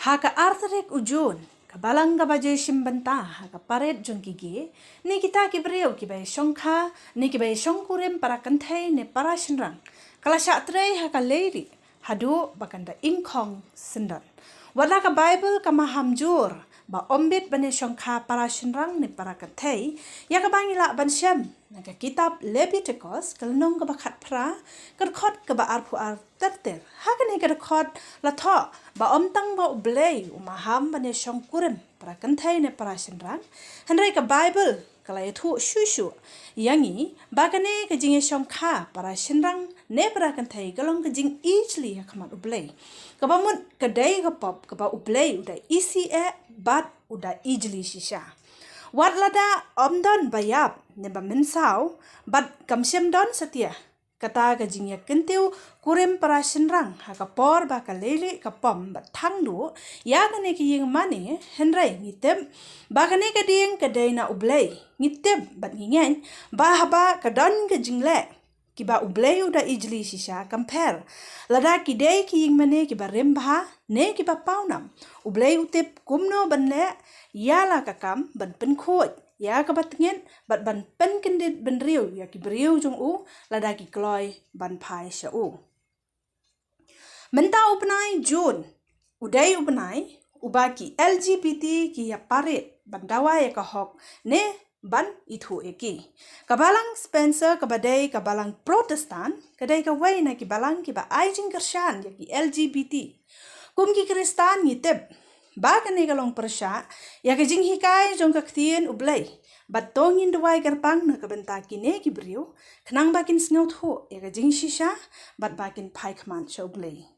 Haka arthrek ujun, kabalang kabaje shimbanta, haka paret jun gigi, ni kita kibriu kibai shongka, ni kibai shongkurem para kynthei ne parashynrang. Kala syatre haka leiri, hadu bakanda ingkong sendan. Wala ka Bible kama hamjur, ba ombit bane shongka parashynrang ne para kynthei, ya ka bangila ban syam, naga kitab Leviticus kalnong ka bakat pra, kerkot ka ba arpu ar terter, haka ni kerkot latho, ba omtang ba U Blei umaham bane shongkurem para kynthei ne parashynrang, henry ka Bible kala iathoh shushu, yangi bagane ka jinge shongka parashynrang ne para kynthei kalong ka jing easily hakamat U Blei. Kabamun kadai kapop kaba U Blei udah isi bat udah easily shisha. Wat lada omdon bayap ne ba mensau bat kamsyam don setia. Kata ka jingya kynthei kurem parashynrang haka por ba ka lele ka pom ba thang du ya ka ne ki ingmane henry ngitep ba ka ne ka ding kadai na U Blei ngitep bat ngingen ba haba ka don ka jingle kiba U Blei udah easily shisha compare lada kidai ki ingmane kiba rembha ne kiba paunam U Blei utip kumno banle yala kakam ban penkhoi ya ka batngen bat ban pen kendit ben riu ya ki briu jong u lada ki kloi ban phai sha u menta upnai jun udai upnai ubaki LGBT ki ya paret bandawa ya ka hok ne ban iathoh eki kabalang Spencer kabadai kabalang Protestan kadai ka wai na ki balang ki ba aijing kyrshan ya ki LGBT kum ki Kristan ngitep ba ka ne kalong persya ya ka jing hikai jong ka ktien U Blei bat tongin dawai garpang na kabenta kine ki briu kenang bakin sngaut ho ya ka jing shisha bat bakin pai kman sha U Blei.